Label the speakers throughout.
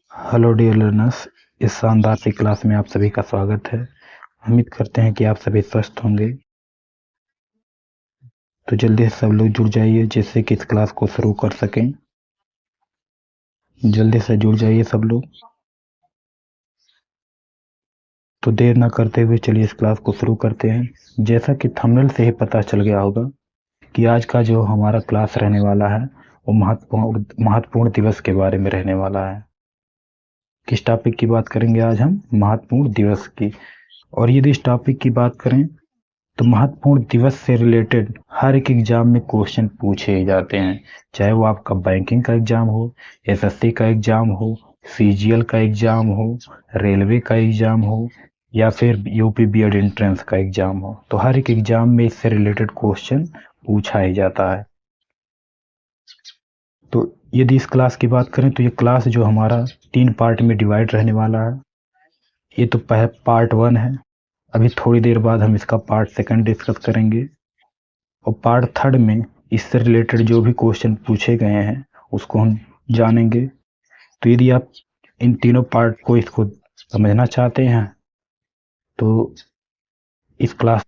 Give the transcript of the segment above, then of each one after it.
Speaker 1: Hello dear learners. इस शानदार सी class में आप सभी का स्वागत है। उम्मीद करते हैं कि आप सभी स्वस्थ होंगे। तो जल्दी से सब लोग जुड़ जाइए जिससे कि इस क्लास को शुरू कर सकें। जल्दी से जुड़ जाइए सब लोग। तो देर ना करते हुए चलिए इस क्लास को शुरू करते हैं। जैसा कि थंबनेल से ही पता चल गया होगा कि आज का जो हमारा क्लास रहने वाला है वो महत्वपूर्ण दिवस के बारे में रहने वाला है। किस टॉपिक की बात करेंगे आज हम? महत्वपूर्ण दिवस की। और यदि इस टॉपिक की बात करें तो महत्वपूर्ण दिवस से रिलेटेड हर एक एग्जाम में क्वेश्चन पूछे ही जाते हैं। चाहे वो आपका बैंकिंग का एग्जाम हो, एसएससी का एग्जाम हो, सीजीएल का एग्जाम हो, रेलवे का एग्जाम हो या फिर यूपी बीएड एंट्रेंस का एग्जाम हो, तो हर एक एग्जाम में इससे रिलेटेड क्वेश्चन पूछा ही जाता है। तो यदि इस क्लास की बात करें तो ये क्लास जो हमारा 3 पार्ट में डिवाइड रहने वाला है। ये तो पार्ट 1 है। अभी थोड़ी देर बाद हम इसका पार्ट 2 डिस्कस करेंगे और पार्ट 3 में इससे रिलेटेड जो भी क्वेश्चन पूछे गए हैं उसको हम जानेंगे। तो यदि आप इन तीनों पार्ट को इसको समझना चाहते हैं तो इस क्लास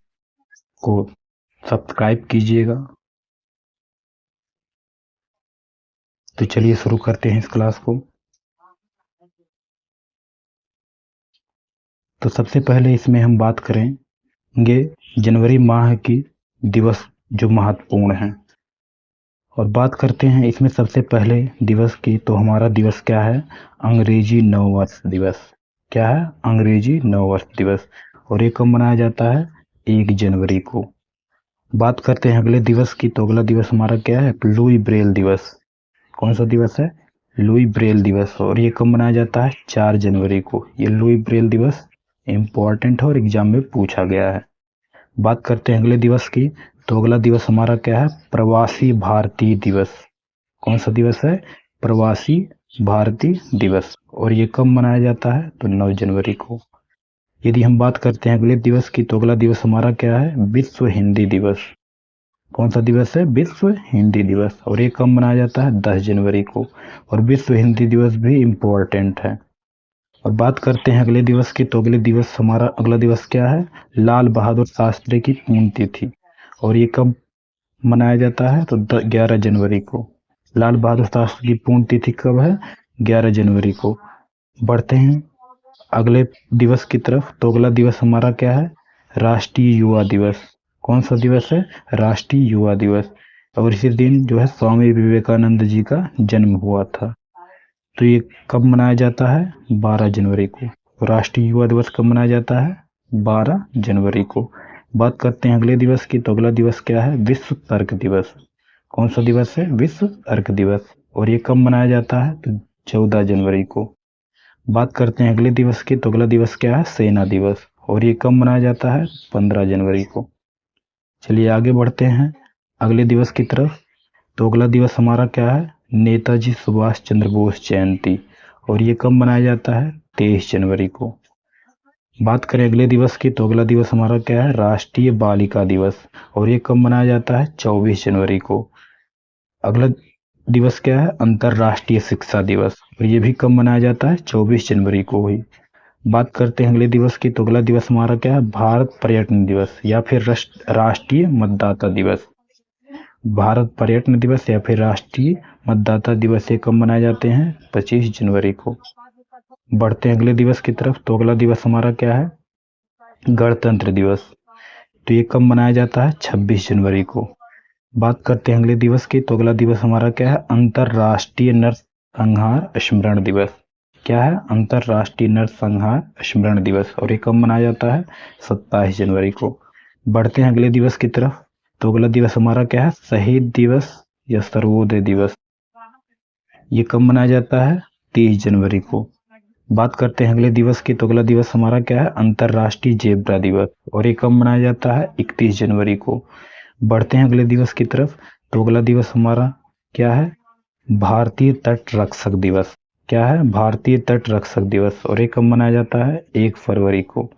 Speaker 1: को सब्सक्राइब कीजिएगा। तो चलिए शुरू करते हैं इस क्लास को। तो सबसे पहले इसमें हम बात करेंगे जनवरी माह की दिवस जो महत्वपूर्ण हैं, और बात करते हैं इसमें सबसे पहले दिवस की। तो हमारा दिवस क्या है? अंग्रेजी नववर्ष दिवस। क्या है? अंग्रेजी नववर्ष दिवस। और ये कब मनाया जाता है? 1 जनवरी को। बात करते हैं अगले दिवस की। तो अगला दिवस हमारा क्या है? लुई ब्रेल दिवस। कौन सा दिवस है? लुई ब्रेल दिवस। और ये कब मनाया जाता है? 4 जनवरी को। ये लुई ब्रेल दिवस इम्पोर्टेंट है और एग्जाम में पूछा गया है। बात करते हैं अगले दिवस की। तो अगला दिवस हमारा क्या है? प्रवासी भारतीय दिवस। कौन सा दिवस है? प्रवासी भारतीय दिवस। और ये कब मनाया जाता है? तो 9 जनवरी को। यदि हम बात करते हैं अगले दिवस की तो अगला दिवस हमारा क्या है? विश्व हिंदी दिवस। कौन सा दिवस है? विश्व हिंदी दिवस। और ये कब मनाया जाता है? 10 जनवरी को। और विश्व हिंदी दिवस भी इम्पोर्टेंट है। और बात करते हैं अगले दिवस की। तो अगले दिवस हमारा अगला दिवस क्या है? लाल बहादुर शास्त्री की पुण्यतिथि। और ये कब मनाया जाता है? तो 11 जनवरी को। लाल बहादुर शास्त्री की पुण्यतिथि कब है? 11 जनवरी को। बढ़ते हैं अगले दिवस की तरफ। तो अगला दिवस हमारा क्या है? राष्ट्रीय युवा दिवस। कौन सा दिवस है? राष्ट्रीय युवा दिवस। और इसी दिन जो है स्वामी विवेकानंद जी का जन्म हुआ था। तो ये कब मनाया जाता है? 12 जनवरी को। राष्ट्रीय युवा दिवस कब मनाया जाता है? 12 जनवरी को। बात करते हैं अगले दिवस की। तो अगला दिवस क्या है? विश्व तर्क दिवस। कौन सा दिवस है? विश्व तर्क दिवस। और ये कब मनाया जाता है? तो 14 जनवरी को। बात करते हैं अगले दिवस की। तो अगला दिवस क्या है? सेना दिवस। और ये कब मनाया जाता है? 15 जनवरी को। चलिए आगे बढ़ते हैं अगले दिवस की तरफ। तो अगला दिवस हमारा क्या है? नेताजी सुभाष चंद्र बोस जयंती। और ये कब मनाया जाता है? 23 जनवरी को। बात करें अगले दिवस की। तो अगला दिवस हमारा क्या है? राष्ट्रीय बालिका दिवस। और ये कब मनाया जाता है? 24 जनवरी को। अगला दिवस क्या है? अंतर्राष्ट्रीय शिक्षा दिवस। और ये भी कब मनाया जाता है? 24 जनवरी को ही। बात करते हैं अगले दिवस की। तो अगला दिवस हमारा क्या है? भारत पर्यटन दिवस या फिर राष्ट्रीय मतदाता दिवस। भारत पर्यटन दिवस या फिर राष्ट्रीय मतदाता दिवस ये कब मनाए जाते हैं? 25 जनवरी को। बढ़ते हैं अगले दिवस की तरफ। तो अगला दिवस हमारा क्या है? गणतंत्र दिवस। तो ये कब मनाया जाता है? 26 जनवरी को। बात करते हैं अगले दिवस की। तो अगला दिवस हमारा क्या है? अंतरराष्ट्रीय नरसंहार स्मरण दिवस। क्या है? अंतरराष्ट्रीय नरसंहार स्मरण दिवस। और ये कब मनाया जाता है? 27 जनवरी को। बढ़ते हैं अगले दिवस की तरफ। तो अगला दिवस हमारा क्या है? शहीद दिवस या सर्वोदय दिवस। ये कब मनाया जाता है? 30 जनवरी को। बात करते हैं अगले दिवस की। तो अगला दिवस हमारा क्या है? अंतरराष्ट्रीय जेब्रा दिवस। और ये कब मनाया जाता है? 31 जनवरी को। बढ़ते हैं अगले दिवस की तरफ। तो अगला दिवस हमारा क्या है? भारतीय तट रक्षक दिवस। क्या है? भारतीय तट रक्षक दिवस। और ये कब मनाया जाता है? 1 फरवरी को।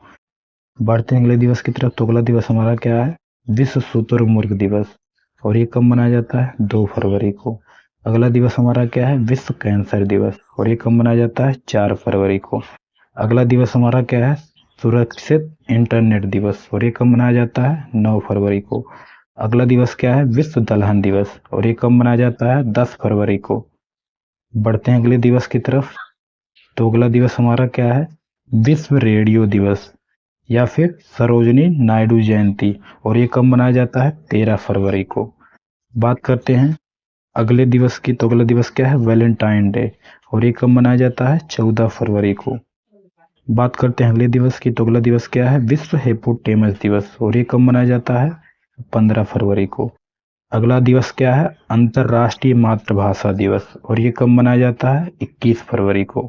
Speaker 1: बढ़ते हैं अगले दिवस की तरफ। तो अगला दिवस हमारा क्या है? विश्व शुतुरमुर्ग दिवस। और ये कब मनाया जाता है? 2 फरवरी को। अगला दिवस हमारा क्या है? विश्व कैंसर दिवस, और ये कब मनाया जाता है? 4 फरवरी को। अगला दिवस हमारा क्या है? सुरक्षित इंटरनेट दिवस, और ये कब मनाया जाता है? 9 फरवरी को। अगला दिवस क्या है? विश्व दलहन दिवस, और ये कब मनाया जाता है? 10 फरवरी को। बढ़ते हैं अगले दिवस की तरफ। तो अगला दिवस हमारा क्या है? विश्व रेडियो दिवस या फिर सरोजिनी नायडू जयंती, और ये कब मनाया जाता है? 13 फरवरी को। बात करते हैं अगले दिवस की। तो अगला दिवस क्या है? वैलेंटाइन डे, और ये कब मनाया जाता है? 14 फरवरी को। बात करते हैं अगले दिवस की। तो अगला दिवस क्या है? विश्व हिप्पोपोटेमस दिवस, और ये कब मनाया जाता है? 15 फरवरी को। अगला दिवस क्या है? अंतर्राष्ट्रीय मातृभाषा दिवस, और ये कब मनाया जाता है? 21 फरवरी को।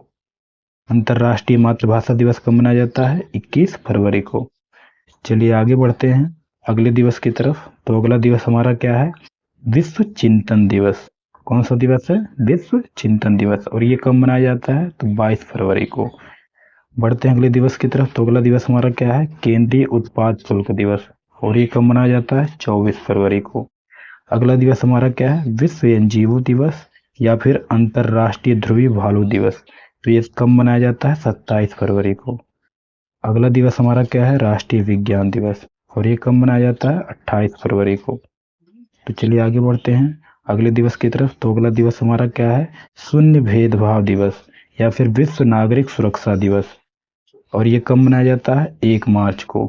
Speaker 1: अंतर्राष्ट्रीय मातृभाषा दिवस कब मनाया जाता है? 21 फरवरी को। चलिए आगे बढ़ते हैं अगले दिवस की तरफ। तो अगला दिवस हमारा क्या है? विश्व चिंतन दिवस। कौन सा दिवस है? विश्व चिंतन दिवस, और ये कब मनाया जाता है? तो 22 फरवरी को। बढ़ते हैं अगले दिवस की तरफ। तो अगला दिवस हमारा क्या है? केंद्रीय उत्पाद शुल्क दिवस, और ये कब मनाया जाता है? 24 फरवरी को। अगला दिवस हमारा क्या है? विश्व एनजीओ दिवस या फिर अंतरराष्ट्रीय ध्रुवी भालू दिवस, तो ये कब मनाया जाता है? 27 फरवरी को। अगला दिवस हमारा क्या है? राष्ट्रीय विज्ञान दिवस, और ये कब मनाया जाता है? 28 फरवरी को। तो चलिए आगे बढ़ते हैं अगले दिवस की तरफ। तो अगला दिवस हमारा क्या है? शून्य भेदभाव दिवस या फिर विश्व नागरिक सुरक्षा दिवस, और ये कब मनाया जाता है? 1 मार्च को।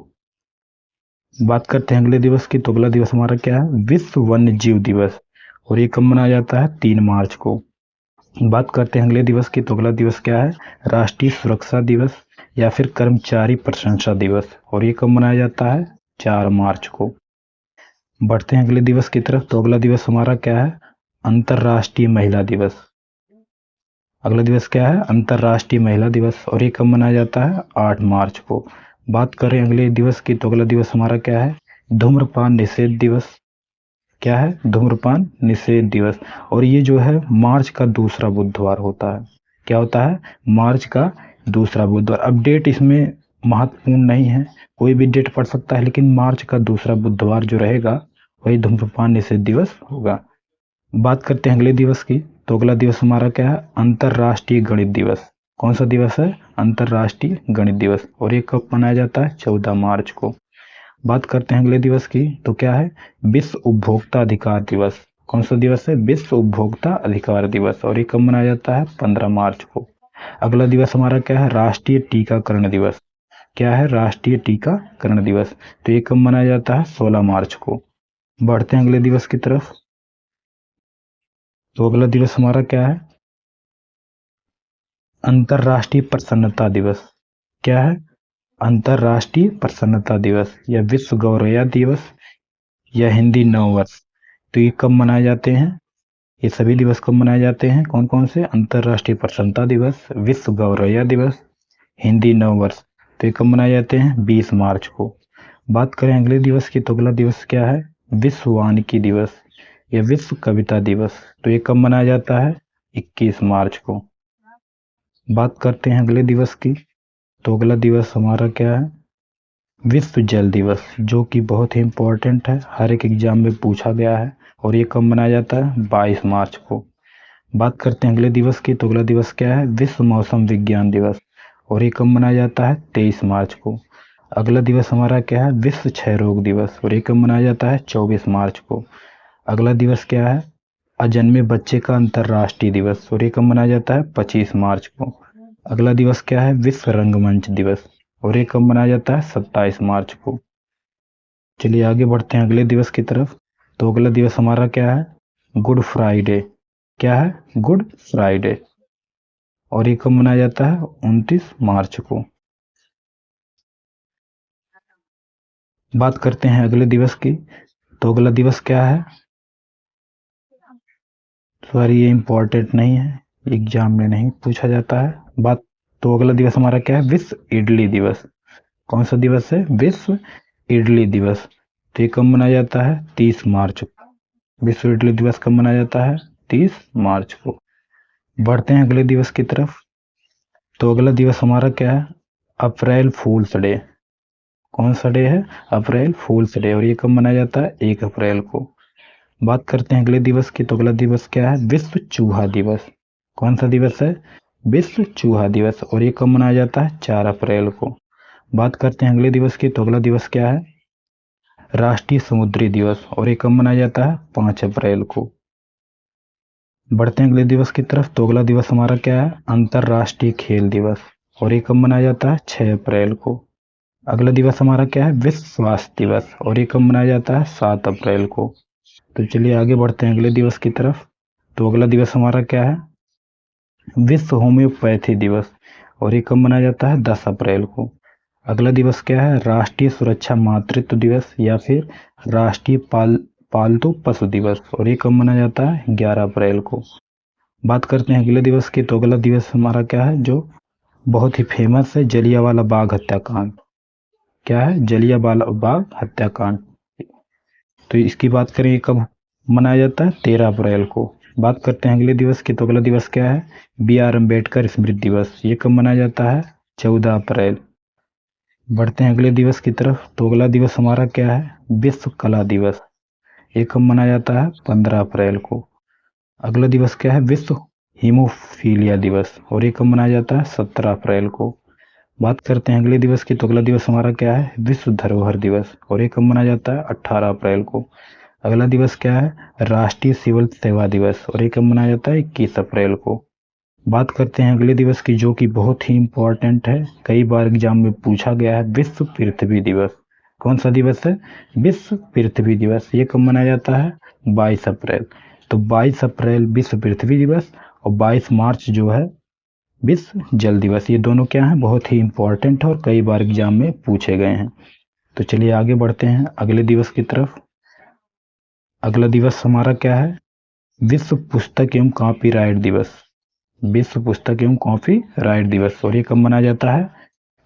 Speaker 1: बात करते हैं अगले दिवस की। तो अगला दिवस हमारा क्या है? विश्व वन्य जीव दिवस, और ये कब मनाया जाता है? 3 मार्च को। बात करते हैं अगले दिवस की। तो अगला दिवस क्या है? राष्ट्रीय सुरक्षा दिवस या फिर कर्मचारी प्रशंसा दिवस, और ये कब मनाया जाता है? 4 मार्च को। बढ़ते हैं अगले दिवस की तरफ। तो अगला दिवस हमारा क्या है? अंतर्राष्ट्रीय महिला दिवस। अगला दिवस क्या है? अंतर्राष्ट्रीय महिला दिवस, और ये कब मनाया जाता है? 8 मार्च को। बात करें अगले दिवस की। तो अगला दिवस हमारा क्या है? धूम्रपान निषेध दिवस। क्या है? धूम्रपान निषेध दिवस, और ये जो है मार्च का दूसरा बुधवार होता है। क्या होता है? मार्च का दूसरा बुधवार। अब डेट इसमें महत्वपूर्ण नहीं है, कोई भी डेट पड़ सकता है, लेकिन मार्च का दूसरा बुधवार जो रहेगा वही धूम्रपान निषेध दिवस होगा। बात करते हैं अगले दिवस की। तो अगला दिवस हमारा क्या है? अंतर्राष्ट्रीय गणित दिवस। कौन सा दिवस है? अंतर्राष्ट्रीय गणित दिवस, और ये कब मनाया जाता है? 14 मार्च को। बात करते हैं अगले दिवस की। तो क्या है? विश्व उपभोक्ता अधिकार दिवस। कौन सा दिवस है? विश्व उपभोक्ता अधिकार दिवस, और ये कब मनाया जाता है? 15 मार्च को। अगला दिवस हमारा क्या है? राष्ट्रीय टीकाकरण दिवस। क्या है? राष्ट्रीय टीकाकरण दिवस, तो ये कब मनाया जाता है? 16 मार्च को। बढ़ते हैं अगले दिवस की तरफ। तो अगला दिवस हमारा क्या है? अंतर्राष्ट्रीय प्रसन्नता दिवस। क्या है? अंतर्राष्ट्रीय प्रसन्नता दिवस या विश्व गौरैया दिवस या हिंदी नव वर्ष, तो ये कब मनाए जाते हैं? ये सभी दिवस कब मनाए जाते हैं? कौन कौन से? अंतर्राष्ट्रीय प्रसन्नता दिवस, विश्व गौरैया दिवस, हिंदी नव वर्ष, तो ये कब मनाए जाते हैं? 20 मार्च को। बात करें अगले दिवस की। तो अगला दिवस क्या है? विश्व वानिकी दिवस या विश्व कविता दिवस, तो ये कब मनाया जाता है? 21 मार्च को। बात करते हैं अगले दिवस की। तो अगला दिवस हमारा क्या है? विश्व जल दिवस, जो कि बहुत ही इम्पोर्टेंट है, हर एक एग्जाम में पूछा गया है, और ये कब मनाया जाता है? 22 मार्च को। बात करते हैं अगले दिवस की। तो अगला दिवस क्या है? विश्व मौसम विज्ञान दिवस, और ये कब मनाया जाता है? 23 मार्च को। अगला दिवस हमारा क्या है? विश्व क्षय रोग दिवस, और ये कब मनाया जाता है? 24 मार्च को। अगला दिवस क्या है? अजन्मे बच्चे का अंतर्राष्ट्रीय दिवस, और ये कब मनाया जाता है? 25 मार्च को। अगला दिवस क्या है? विश्व रंगमंच दिवस, और ये कब मनाया जाता है? 27 मार्च को। चलिए आगे बढ़ते हैं अगले दिवस की तरफ। तो अगला दिवस हमारा क्या है? Good Friday. क्या है? गुड फ्राइडे, और ये कब मनाया जाता है? 29 मार्च को। बात करते हैं अगले दिवस की। तो अगला दिवस क्या है? सॉरी, ये इम्पोर्टेंट नहीं है, एग्जाम में नहीं पूछा जाता है। बात तो अगला दिवस हमारा क्या है? विश्व इडली दिवस। कौन सा दिवस है? विश्व इडली दिवस, तो ये कब मनाया जाता है? 30 मार्च को। विश्व इडली दिवस कब मनाया जाता है? 30 मार्च को। बढ़ते हैं अगले दिवस की तरफ। तो अगला दिवस हमारा क्या है? अप्रैल फूल्स डे। कौन सा डे है? अप्रैल फूल्स डे, और ये कब मनाया जाता है? 1 अप्रैल को। बात करते हैं अगले दिवस की, तो अगला दिवस क्या है? विश्व चूहा दिवस। कौन सा दिवस है? विश्व चूहा दिवस। और ये कब मनाया जाता है? 4 अप्रैल को। बात करते हैं अगले दिवस की, तो अगला दिवस क्या है? राष्ट्रीय समुद्री दिवस। और ये कब मनाया जाता है? 5 अप्रैल को। बढ़ते हैं अगले दिवस की तरफ, तो अगला दिवस हमारा क्या है? अंतर्राष्ट्रीय खेल दिवस। और ये कब मनाया जाता है? 6 अप्रैल को। अगला दिवस हमारा क्या है? विश्व स्वास्थ्य दिवस। और ये कब मनाया जाता है? 7 अप्रैल को। तो चलिए आगे बढ़ते हैं अगले दिवस की तरफ, तो अगला दिवस हमारा क्या है? विश्व होम्योपैथी दिवस। और ये कब मनाया जाता है? 10 अप्रैल को। अगला दिवस क्या है? राष्ट्रीय सुरक्षा मातृत्व दिवस या फिर राष्ट्रीय पालतू पशु दिवस। और ये कब मनाया जाता है? 11 अप्रैल को। बात करते हैं अगले दिवस की, तो अगला दिवस हमारा क्या है? जो बहुत ही फेमस है, जलियांवाला बाग हत्याकांड। क्या है? जलियांवाला बाग हत्याकांड। तो इसकी बात करें, ये कब मनाया जाता है? 13 अप्रैल को। बात करते हैं अगले दिवस की, तो अगला दिवस क्या है? B.R. अम्बेडकर स्मृति दिवस। ये कब मनाया जाता है? 14 अप्रैल। बढ़ते हैं अगले दिवस की तरफ, तो अगला दिवस हमारा क्या है? विश्व कला दिवस। ये कब मनाया जाता है? 15 अप्रैल को। अगला दिवस क्या है? विश्व हीमोफीलिया दिवस। और ये कब मनाया जाता है? 17 अप्रैल को। बात करते हैं अगले दिवस की, तो अगला दिवस हमारा क्या है? विश्व धरोहर दिवस। और ये कब मनाया जाता है? 18 अप्रैल को। अगला दिवस क्या है? राष्ट्रीय सिविल सेवा दिवस। और ये कब मनाया जाता है? 21 अप्रैल को। बात करते हैं अगले दिवस की, जो कि बहुत ही इंपॉर्टेंट है, कई बार एग्जाम में पूछा गया है, विश्व पृथ्वी दिवस। कौन सा दिवस है? विश्व पृथ्वी दिवस। ये कब मनाया जाता है? 22 अप्रैल। तो 22 अप्रैल विश्व पृथ्वी दिवस, और 22 मार्च जो है विश्व जल दिवस। ये दोनों क्या है? बहुत ही इंपॉर्टेंट है और कई बार एग्जाम में पूछे गए हैं। तो चलिए आगे बढ़ते हैं अगले दिवस की तरफ। अगला दिवस हमारा क्या है? विश्व पुस्तक एवं कॉपीराइट दिवस। विश्व पुस्तक एवं कॉपीराइट दिवस। और ये कब मनाया जाता है?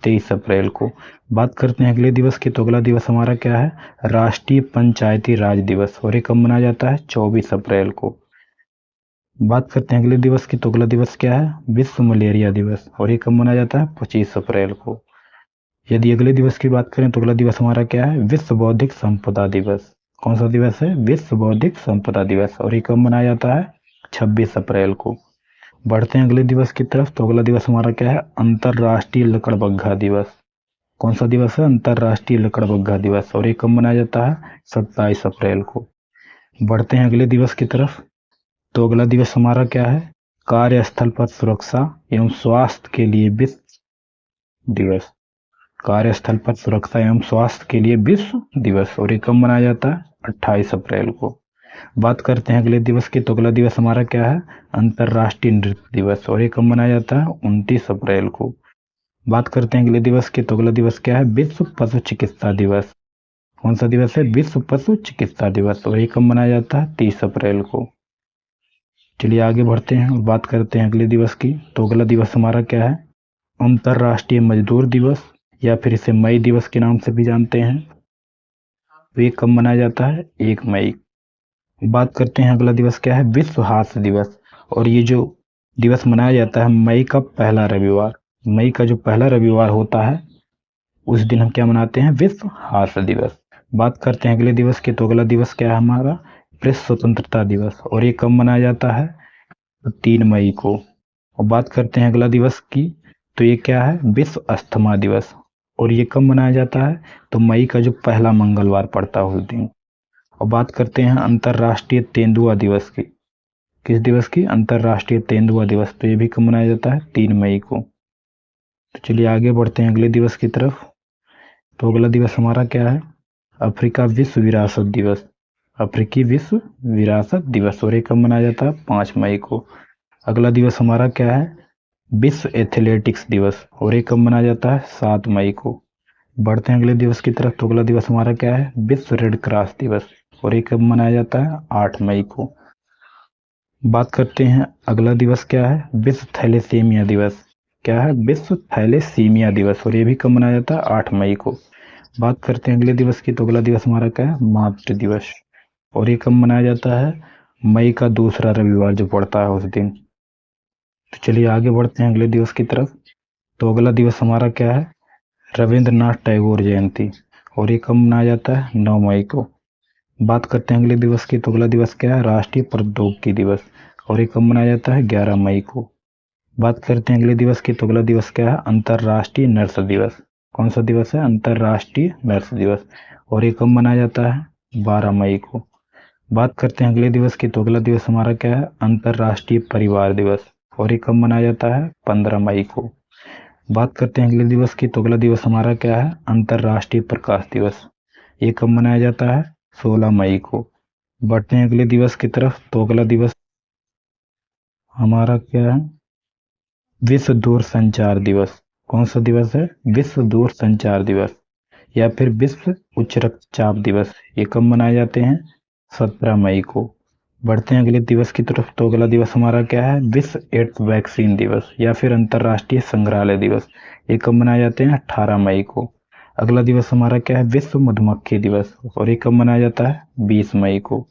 Speaker 1: 23 अप्रैल को। बात करते हैं अगले दिवस की, तो अगला दिवस हमारा क्या है? राष्ट्रीय पंचायती राज दिवस। और ये कब मनाया जाता है? 24 अप्रैल को। बात करते हैं अगले दिवस की, तो अगला दिवस क्या है? विश्व मलेरिया दिवस। और ये कब मनाया जाता है? 25 अप्रैल को। यदि अगले दिवस की बात करें, तो अगला दिवस हमारा क्या है? विश्व बौद्धिक संपदा दिवस। कौन सा दिवस है? विश्व बौद्धिक संपदा दिवस। और ये कब मनाया जाता है? 26 अप्रैल को। बढ़ते हैं अगले दिवस की तरफ, तो अगला दिवस हमारा क्या है? अंतरराष्ट्रीय लकड़बग्घा दिवस। कौन सा दिवस है? अंतरराष्ट्रीय लकड़बग्घा दिवस। और ये कब मनाया जाता है? 27 अप्रैल को। बढ़ते हैं अगले दिवस की तरफ, तो अगला दिवस हमारा क्या है? कार्यस्थल पर सुरक्षा एवं स्वास्थ्य के लिए विश्व दिवस। कार्यस्थल पर सुरक्षा एवं स्वास्थ्य के लिए विश्व दिवस। और ये कब मनाया जाता है? 28 अप्रैल को। बात करते हैं अगले दिवस की, तो अगला दिवस हमारा क्या है? अंतर्राष्ट्रीय नृत्य दिवस। और ये कब मनाया जाता है? 29 अप्रैल को। बात करते हैं अगले दिवस की, तो अगला दिवस क्या है? विश्व पशु चिकित्सा दिवस। कौन सा दिवस है? विश्व पशु चिकित्सा दिवस। और ये कब मनाया जाता है? 30 अप्रैल को। चलिए आगे बढ़ते हैं और बात करते हैं अगले दिवस की, तो अगला दिवस हमारा क्या है? अंतर्राष्ट्रीय मजदूर दिवस, या फिर इसे मई दिवस के नाम से भी जानते हैं। तो ये कब मनाया जाता है? 1 मई। बात करते हैं अगला दिवस क्या है? विश्व हास्य दिवस। और ये जो दिवस मनाया जाता है मई का पहला रविवार। मई का जो पहला रविवार होता है उस दिन हम क्या मनाते हैं? विश्व हास्य दिवस। बात करते हैं अगले दिवस की, तो अगला दिवस क्या है हमारा? प्रेस स्वतंत्रता दिवस। और ये कब मनाया जाता है? 3 मई को। और बात करते हैं अगला दिवस की, तो ये क्या है? विश्व अस्थमा दिवस। और ये कब मनाया जाता है? तो मई का जो पहला मंगलवार पड़ता है उस दिन। और बात करते हैं अंतर्राष्ट्रीय तेंदुआ दिवस की। किस दिवस की? अंतर्राष्ट्रीय तेंदुआ दिवस। तो ये भी कब मनाया जाता है? 3 मई को। तो चलिए आगे बढ़ते हैं अगले दिवस की तरफ, तो अगला दिवस हमारा क्या है? अफ्रीका विश्व विरासत दिवस। अफ्रीकी विश्व विरासत दिवस। और ये कब मनाया जाता है? 5 मई को। अगला दिवस हमारा क्या है? विश्व एथलेटिक्स दिवस। और ये कब मनाया जाता है? 7 मई को। बढ़ते हैं अगले दिवस की तरफ, तो अगला दिवस हमारा क्या है? विश्व रेड क्रॉस दिवस। और ये कब मनाया जाता है? 8 मई को। बात करते हैं अगला दिवस क्या है? विश्व थैलेसीमिया दिवस। क्या है? विश्व थैलेसीमिया दिवस। और ये भी कब मनाया जाता है? 8 मई को। बात करते हैं अगले दिवस की, तो अगला दिवस हमारा क्या है? मातृ दिवस। और ये कब मनाया जाता है? मई का दूसरा रविवार जो पड़ता है उस दिन। तो चलिए आगे बढ़ते हैं अगले दिवस की तरफ, तो अगला दिवस हमारा क्या है? रविंद्रनाथ टैगोर जयंती। और ये कब मनाया जाता है? 9 मई को। बात करते हैं अगले दिवस की, तो अगला दिवस क्या है? राष्ट्रीय प्रौद्योगिकी दिवस, और ये कब मनाया जाता है? 11 मई को। बात करते हैं अगले दिवस की, तो अगला दिवस क्या है? अंतर्राष्ट्रीय नर्स दिवस। कौन सा दिवस है? अंतर्राष्ट्रीय नर्स दिवस, और ये कब मनाया जाता है? 12 मई को। बात करते हैं अगले दिवस की, तो अगला दिवस हमारा क्या है? अंतर्राष्ट्रीय परिवार दिवस, और ये कब मनाया जाता है? 15 मई को। बात करते हैं अगले दिवस की, तो अगला दिवस हमारा क्या है? अंतर्राष्ट्रीय प्रकाश दिवस, ये कब मनाया जाता है? 16 मई को। बढ़ते हैं अगले दिवस की तरफ, तो अगला दिवस हमारा क्या है? विश्व दूर संचार दिवस। कौन सा दिवस है? विश्व दूर संचार दिवस, या फिर विश्व उच्च रक्तचाप दिवस, ये कब मनाए जाते हैं? 17 मई को। बढ़ते हैं अगले दिवस की तरफ, तो अगला दिवस हमारा क्या है? विश्व एड्स वैक्सीन दिवस, या फिर अंतर्राष्ट्रीय संग्रहालय दिवस, ये कब मनाए जाते हैं? 18 मई को। अगला दिवस हमारा क्या है? विश्व मधुमक्खी दिवस, और ये कब मनाया जाता है? 20 मई को।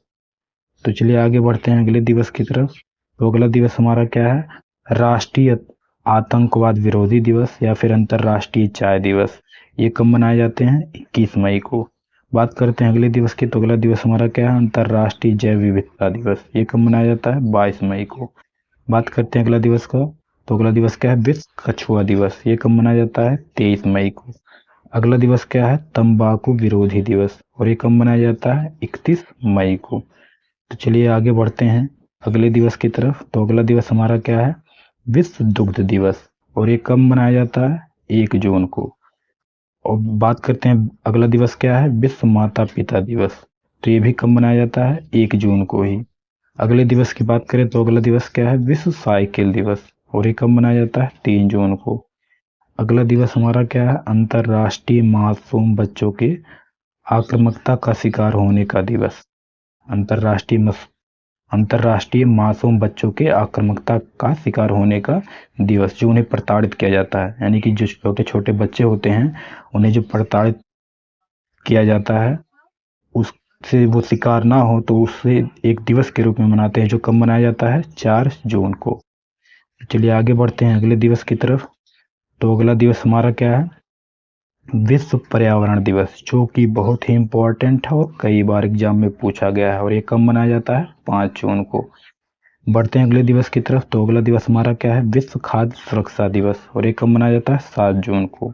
Speaker 1: तो चलिए आगे बढ़ते हैं अगले दिवस की तरफ, तो अगला दिवस हमारा क्या है? राष्ट्रीय आतंकवाद विरोधी दिवस, या फिर अंतर्राष्ट्रीय चाय दिवस, ये कब मनाए जाते हैं? 21 मई को। बात करते हैं अगले दिवस की, तो अगला दिवस हमारा क्या है? अंतर्राष्ट्रीय जैव विविधता दिवस, ये कब मनाया जाता है? 22 मई को। बात करते हैं अगला दिवस का, तो अगला दिवस क्या है? विश्व कछुआ दिवस, ये कब मनाया जाता है? 23 मई को। अगला दिवस क्या है? तंबाकू विरोधी दिवस, और ये कब मनाया जाता है? 31 मई को। तो चलिए आगे बढ़ते हैं अगले दिवस की तरफ, तो अगला दिवस हमारा क्या है? विश्व दुग्ध दिवस, और ये कब मनाया जाता है? 1 जून को। और बात करते हैं अगला दिवस क्या है? विश्व माता पिता दिवस, तो ये भी कब मनाया जाता है? 1 जून को ही। अगले दिवस की बात करें, तो अगला दिवस क्या है? विश्व साइकिल दिवस, और ये कब मनाया जाता है? 3 जून को। अगला दिवस हमारा क्या है? अंतर्राष्ट्रीय मासूम बच्चों के आक्रामकता का शिकार होने का दिवस। अंतर्राष्ट्रीय अंतर्राष्ट्रीय मासूम बच्चों के आक्रामकता का शिकार होने का दिवस, जो उन्हें प्रताड़ित किया जाता है, यानी कि जो छोटे छोटे बच्चे होते हैं उन्हें जो प्रताड़ित किया जाता है, उससे वो शिकार ना हो, तो उससे एक दिवस के रूप में मनाते हैं, जो कब मनाया जाता है? 4 जून को। चलिए आगे बढ़ते हैं अगले दिवस की तरफ, तो अगला दिवस हमारा क्या है? विश्व पर्यावरण दिवस, जो कि बहुत ही इम्पोर्टेंट है और कई बार एग्जाम में पूछा गया है, और ये कब मनाया जाता है? 5 जून को। बढ़ते हैं अगले दिवस की तरफ, तो अगला दिवस हमारा क्या है? विश्व खाद्य सुरक्षा दिवस, और ये कब मनाया जाता है? 7 जून को।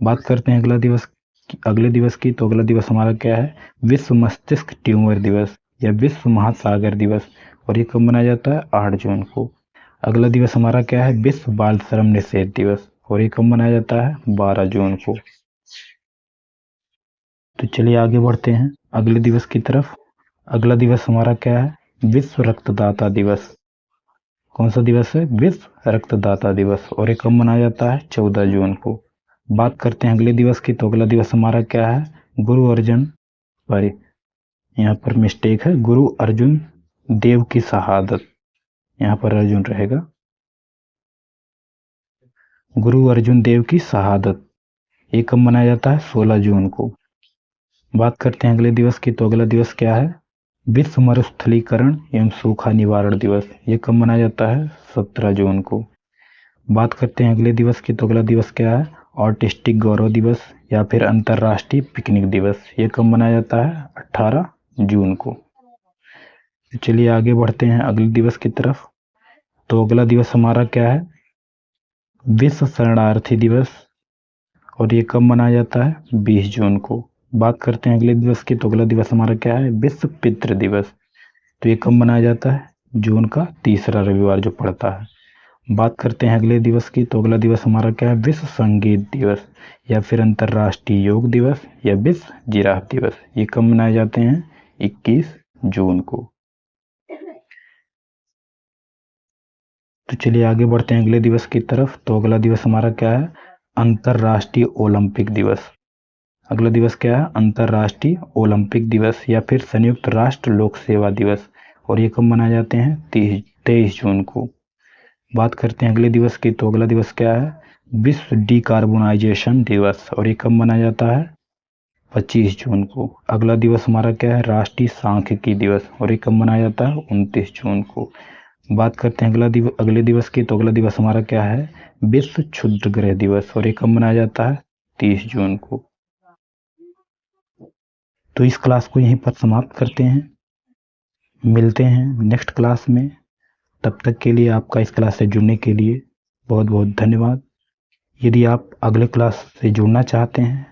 Speaker 1: बात करते हैं अगले दिवस की, तो अगला दिवस हमारा क्या है? विश्व मस्तिष्क ट्यूमर दिवस, या विश्व महासागर दिवस, और ये कब मनाया जाता है? 8 जून को। अगला दिवस हमारा क्या है? विश्व बाल श्रम निषेध दिवस, और ये कब मनाया जाता है? 12 जून को। तो चलिए आगे बढ़ते हैं अगले दिवस की तरफ। अगला दिवस हमारा क्या है? विश्व रक्तदाता दिवस। कौन सा दिवस है? विश्व रक्तदाता दिवस, और ये कब मनाया जाता है? 14 जून को। बात करते हैं अगले दिवस की, तो अगला दिवस हमारा क्या है? गुरु अर्जुन, सॉरी यहाँ पर मिस्टेक है, गुरु अर्जुन देव की शहादत, यहाँ पर अर्जुन रहेगा। गुरु अर्जुन देव की शहादत, ये कब मनाया जाता है? 16 जून को। बात करते हैं अगले दिवस की, तो अगला दिवस क्या है? विश्व मरुस्थलीकरण एवं सूखा निवारण दिवस, ये कब मनाया जाता है? 17 जून को। बात करते हैं अगले दिवस की, तो अगला दिवस क्या है? ऑटिस्टिक गौरव दिवस, या फिर अंतर्राष्ट्रीय पिकनिक दिवस, ये कब मनाया जाता है? 18 जून को। तो चलिए आगे बढ़ते हैं अगले दिवस की तरफ, तो अगला दिवस हमारा क्या है? विश्व शरणार्थी दिवस, और ये कब मनाया जाता है? 20 जून को। बात करते हैं अगले दिवस की, तो अगला दिवस हमारा क्या है? विश्व पितृ दिवस, तो ये कब मनाया जाता है? जून का तीसरा रविवार जो पड़ता है। बात करते हैं अगले दिवस की, तो अगला दिवस हमारा क्या है? विश्व संगीत दिवस, या फिर अंतर्राष्ट्रीय योग दिवस, या विश्व जिराफ दिवस, ये कब मनाए जाते हैं? 21 जून को। तो चलिए आगे बढ़ते हैं अगले दिवस की तरफ, तो अगला दिवस हमारा क्या है? अंतर्राष्ट्रीय ओलंपिक दिवस। अगला दिवस क्या है? अंतर्राष्ट्रीय ओलंपिक दिवस, या फिर संयुक्त राष्ट्र लोक सेवा दिवस, और ये कब मनाए जाते हैं? 23 जून को। बात करते हैं अगले दिवस की, तो अगला दिवस क्या है? विश्व डिकार्बोनाइजेशन दिवस, और ये कब मनाया जाता है? 25 जून को। अगला दिवस हमारा क्या है? राष्ट्रीय सांख्यिकी दिवस, और ये कब मनाया जाता है? 29 जून को। बात करते हैं अगले दिवस की, तो अगला दिवस हमारा क्या है? विश्व क्षुद्र ग्रह दिवस, और ये कब मनाया जाता है? 30 जून को। तो इस क्लास को यहीं पर समाप्त करते हैं। मिलते हैं नेक्स्ट क्लास में। तब तक के लिए आपका इस क्लास से जुड़ने के लिए बहुत बहुत धन्यवाद। यदि आप अगले क्लास से जुड़ना चाहते हैं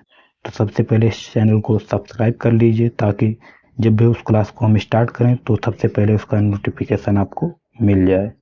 Speaker 1: तो सबसे पहले इस चैनल को सब्सक्राइब कर लीजिए, ताकि जब भी उस क्लास को हम स्टार्ट करें तो सबसे पहले उसका नोटिफिकेशन आपको मिल जाए।